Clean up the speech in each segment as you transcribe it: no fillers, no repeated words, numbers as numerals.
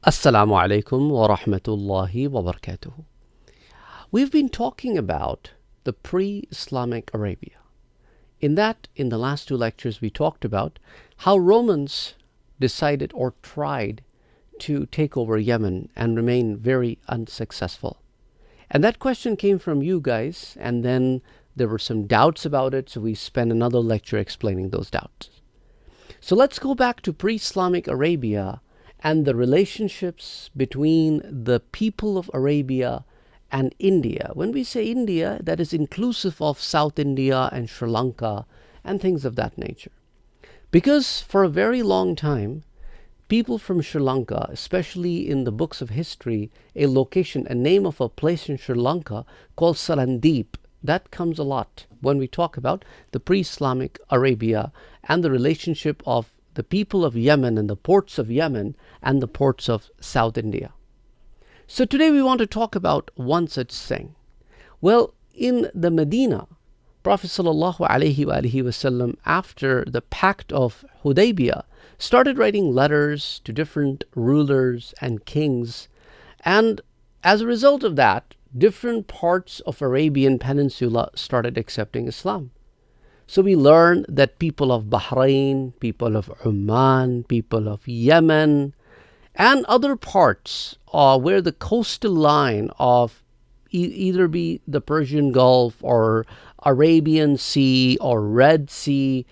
Assalamu alaikum wa rahmatullahi wa barakatuh. We've been talking about the pre-Islamic Arabia. In the last two lectures, we talked about how Romans decided or tried to take over Yemen and remain very unsuccessful. And that question came from you guys, and then there were some doubts about it, so we spent another lecture explaining those doubts. So let's go back to pre-Islamic Arabia and the relationships between the people of Arabia and India. When we say India, that is inclusive of South India and Sri Lanka and things of that nature. Because for a very long time, people from Sri Lanka, especially in the books of history, a name of a place in Sri Lanka called Sarandeep, that comes a lot when we talk about the pre-Islamic Arabia and the relationship of the people of Yemen and the ports of Yemen and the ports of South India. So today we want to talk about one such thing. Well, in the Medina, Prophet sallallahu alaihi wasallam, after the Pact of Hudaybiyah, started writing letters to different rulers and kings, and as a result of that, different parts of Arabian Peninsula started accepting Islam. So we learn that people of Bahrain, people of Oman, people of Yemen, and other parts where the coastal line of either be the Persian Gulf or Arabian Sea or Red Sea,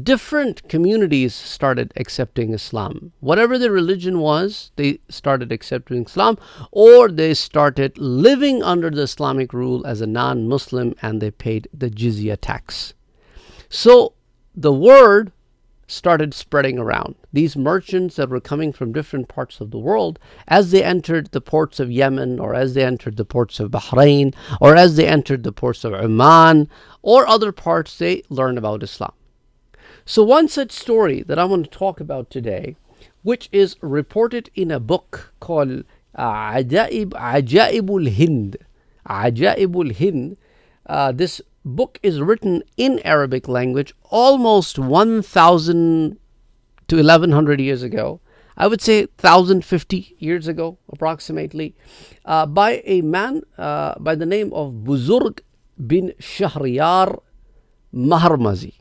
different communities started accepting Islam. Whatever their religion was, they started accepting Islam, or they started living under the Islamic rule as a non-Muslim, and they paid the jizya tax. So the word started spreading around. These merchants that were coming from different parts of the world, as they entered the ports of Yemen, or as they entered the ports of Bahrain, or as they entered the ports of Oman, or other parts, they learned about Islam. So one such story that I want to talk about today, which is reported in a book called Ajaibul Hind. Ajaibul Hind. This book is written in Arabic language almost 1,000 to 1,100 years ago. I would say 1,050 years ago, approximately, by a man by the name of Buzurg bin Shahriyar Maharmazi.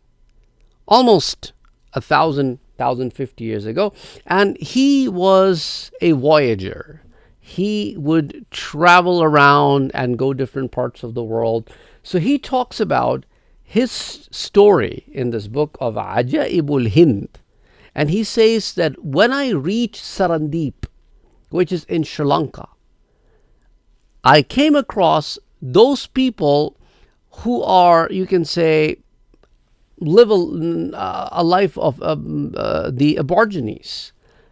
Almost 1,050 years ago. And he was a voyager. He would travel around and go different parts of the world. So he talks about his story in this book of Ajaibul Hind. And he says that when I reached Sarandeep, which is in Sri Lanka, I came across those people who are, you can say, live a life of the Aborigines.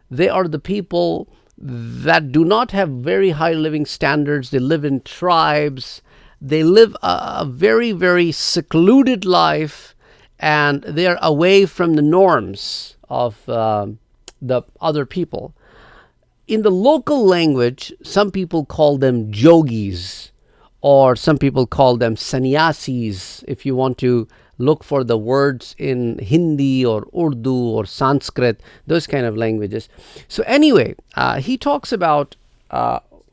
They are the people that do not have very high living standards. They live in tribes. They live a very, very secluded life, and they are away from the norms of the other people. In the local language, some people call them jogis, or some people call them sannyasis, if you want to look for the words in Hindi or Urdu or Sanskrit, those kind of languages. So anyway, he talks about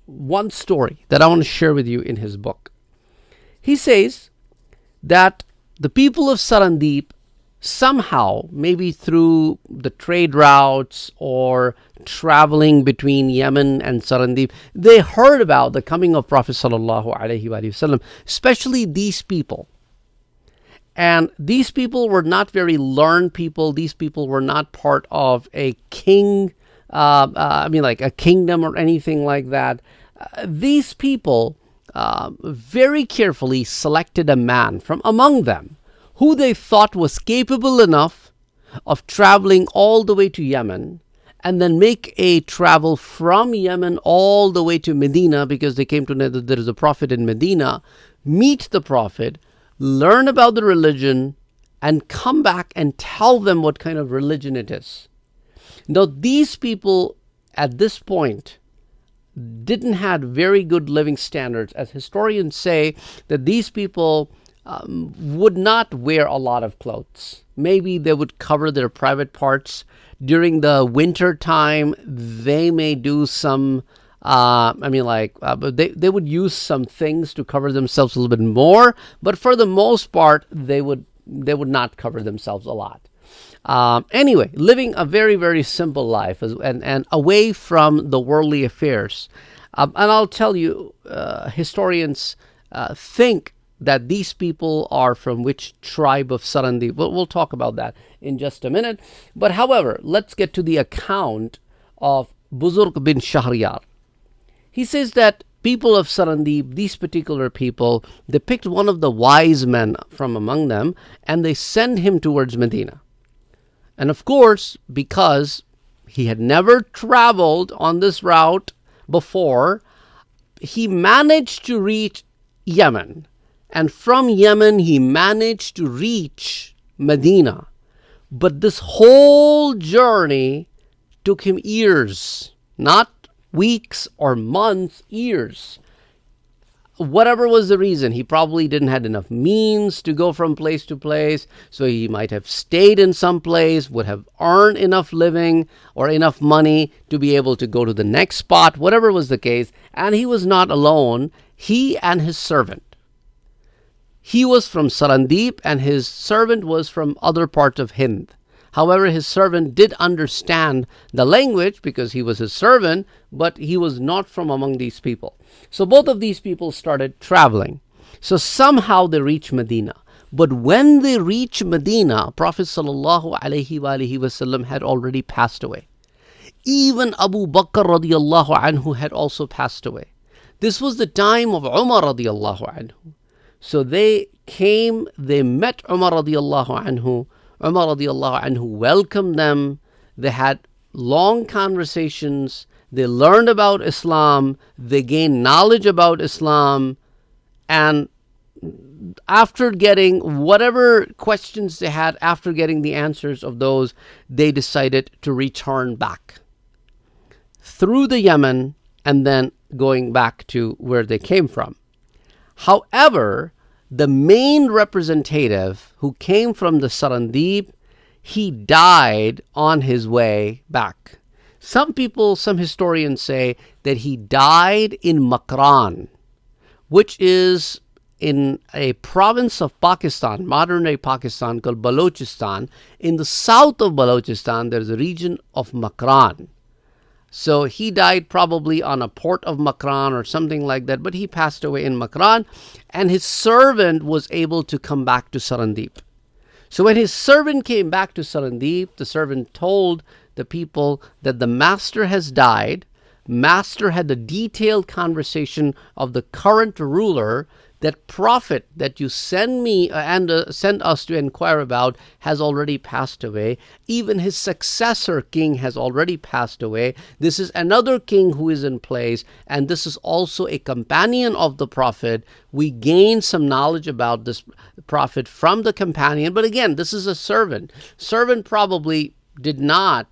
one story that I want to share with you in his book. He says that the people of Sarandeep somehow, maybe through the trade routes or traveling between Yemen and Sarandeep, they heard about the coming of Prophet sallallahu alaihi wasallam, especially these people. And these people were not very learned people. These people were not part of a king, like a kingdom or anything like that. These people very carefully selected a man from among them who they thought was capable enough of traveling all the way to Yemen, and then make a travel from Yemen all the way to Medina, because they came to know that there is a prophet in Medina, meet the prophet, learn about the religion, and come back and tell them what kind of religion it is. Now, these people at this point didn't have very good living standards, as historians say that these people would not wear a lot of clothes. Maybe they would cover their private parts During the winter time, they may do some. But they would use some things to cover themselves a little bit more. But for the most part, they would not cover themselves a lot. Anyway, living a very, very simple life and away from the worldly affairs. And I'll tell you, historians think that these people are from which tribe of Sarandip. We'll talk about that in just a minute. But however, let's get to the account of Buzurg bin Shahriyar. He says that people of Sarandip, these particular people, they picked one of the wise men from among them and they send him towards Medina. And of course, because he had never traveled on this route before, he managed to reach Yemen. And from Yemen, he managed to reach Medina. But this whole journey took him years, not weeks or months, years. Whatever was the reason, he probably didn't have enough means to go from place to place, so he might have stayed in some place, would have earned enough living or enough money to be able to go to the next spot, whatever was the case. And he was not alone, he and his servant. He was from Sarandip and his servant was from other parts of Hind. However, his servant did understand the language because he was his servant, but he was not from among these people. So both of these people started traveling. So somehow they reached Medina. But when they reached Medina, Prophet ﷺ had already passed away. Even Abu Bakr radiallahu anhu had also passed away. This was the time of Umar radiallahu anhu. So they came, they met Umar radiallahu anhu. Umar radiallahu anhu welcomed them. They had long conversations. They learned about Islam. They gained knowledge about Islam. And after getting whatever questions they had, after getting the answers of those, they decided to return back through the Yemen and then going back to where they came from. However, the main representative who came from the Sarandip, he died on his way back. Some historians say that he died in Makran, which is in a province of Pakistan, modern-day Pakistan, called Balochistan. In the south of Balochistan, there's a region of Makran. So he died probably on a port of Makran or something like that, but he passed away in Makran, and his servant was able to come back to Sarandip. So when his servant came back to Sarandip, the servant told the people that the master has died. Master had a detailed conversation of the current ruler. That prophet that you send me and send us to inquire about has already passed away. Even his successor king has already passed away. This is another king who is in place, and this is also a companion of the prophet. We gain some knowledge about this prophet from the companion, but again, this is a servant. Servant probably did not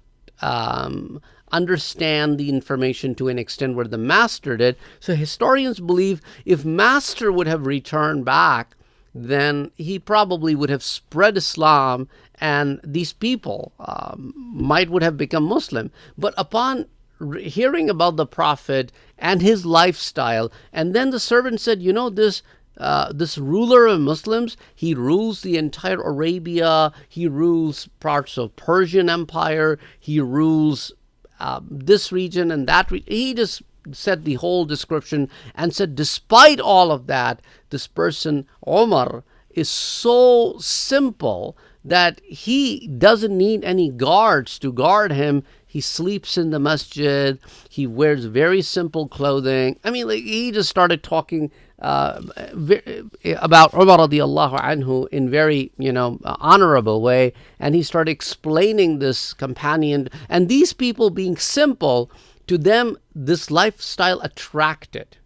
understand the information to an extent where the master did. So historians believe if master would have returned back, then he probably would have spread Islam and these people would have become Muslim. But upon hearing about the prophet and his lifestyle, and then the servant said, this ruler of Muslims, he rules the entire Arabia, he rules parts of Persian Empire, he rules this region and that region. He just said the whole description and said, despite all of that, this person, Omar, is so simple that he doesn't need any guards to guard him. He sleeps in the masjid. He wears very simple clothing. He just started talking about Umar radiallahu anhu in very, honorable way. And he started explaining this companion. And these people being simple, to them, this lifestyle attracted.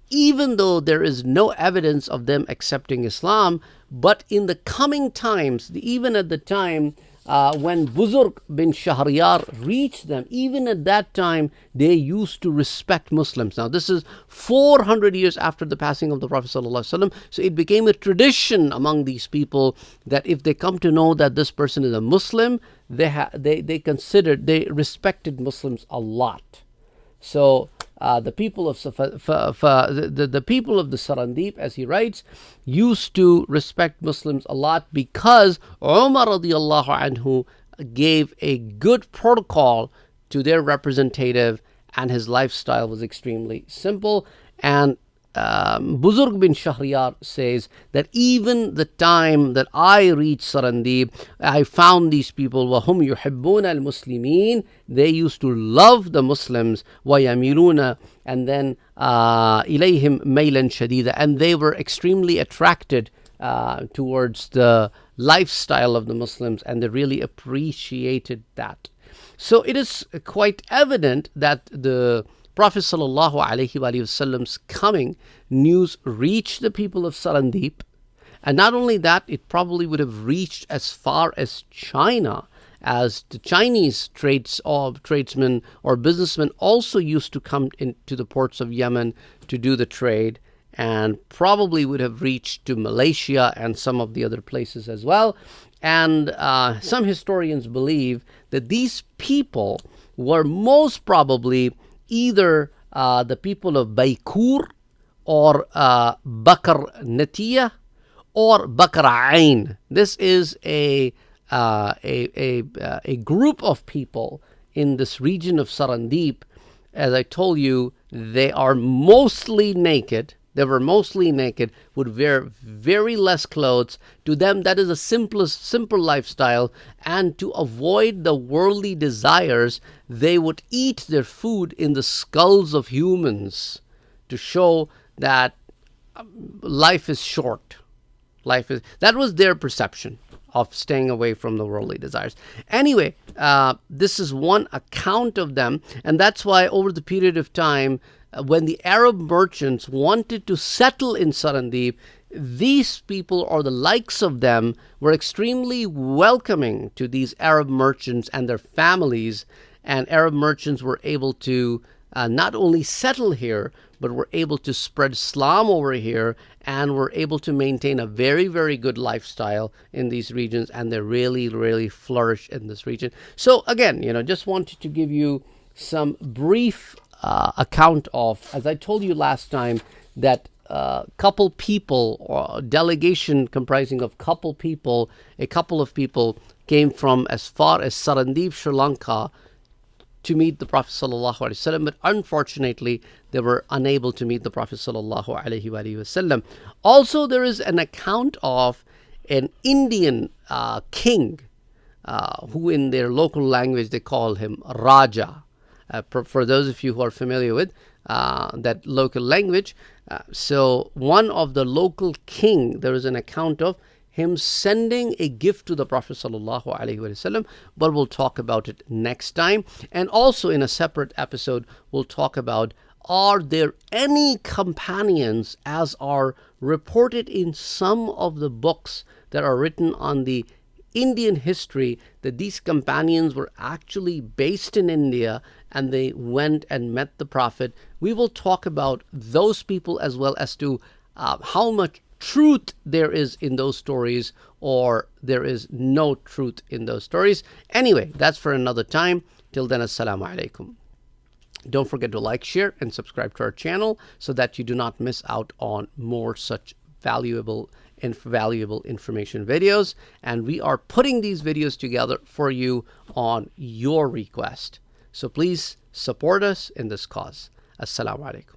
Even though there is no evidence of them accepting Islam, but in the coming times, even at the time when Buzurg bin Shahriyar reached them, even at that time, they used to respect Muslims. Now, this is 400 years after the passing of the Prophet ﷺ, so it became a tradition among these people that if they come to know that this person is a Muslim, they respected Muslims a lot. So the people of the people of the Sarandip, as he writes, used to respect Muslims a lot because Umar radiallahu anhu gave a good protocol to their representative, and his lifestyle was extremely simple. And Buzurg bin Shahriyar says that even the time that I reached Sarandib, I found these people, وَهُمْ يُحِبُّونَ الْمُسْلِمِينَ, they used to love the Muslims, وَيَمِلُونَ, and then إِلَيْهِمْ مَيْلًا شَدِيدًا, and they were extremely attracted towards the lifestyle of the Muslims, and they really appreciated that. So it is quite evident that the Prophet sallallahu alaihi wasallam's coming news reached the people of Sarandip, and not only that, it probably would have reached as far as China, as the Chinese tradesmen or businessmen also used to come into the ports of Yemen to do the trade, and probably would have reached to Malaysia and some of the other places as well. And some historians believe that these people were most probably either the people of Baikur or Bakr Natiya or Bakr Ain. This is a group of people in this region of Sarandip. As I told you, they are mostly naked. They were mostly naked, would wear very less clothes. To them, that is a simple lifestyle. And to avoid the worldly desires, they would eat their food in the skulls of humans to show that life is short. That was their perception of staying away from the worldly desires. Anyway, this is one account of them, and that's why over the period of time, when the Arab merchants wanted to settle in Sarandip, these people or the likes of them were extremely welcoming to these Arab merchants and their families, and Arab merchants were able to not only settle here, but were able to spread Islam over here, and were able to maintain a very, very good lifestyle in these regions, and they really, really flourished in this region. So again, just wanted to give you some brief account of, as I told you last time, that couple people, or delegation comprising of a couple of people came from as far as Sarandip, Sri Lanka, to meet the Prophet sallallahu alaihi wasallam, but unfortunately they were unable to meet the Prophet sallallahu alaihi wasallam. Also, there is an account of an Indian king who in their local language they call him Raja. For those of you who are familiar with that local language, so one of the local king, there is an account of him sending a gift to the Prophet sallallahu alaihi wasallam, but we'll talk about it next time. And also in a separate episode, we'll talk about, are there any companions, as are reported in some of the books that are written on the Indian history, that these companions were actually based in India and they went and met the Prophet. We will talk about those people as well as to how much truth there is in those stories, or there is no truth in those stories. Anyway, that's for another time. Till then, assalamu alaikum. Don't forget to like, share, and subscribe to our channel so that you do not miss out on more such valuable information videos. And we are putting these videos together for you on your request. So please support us in this cause. Assalamu alaikum.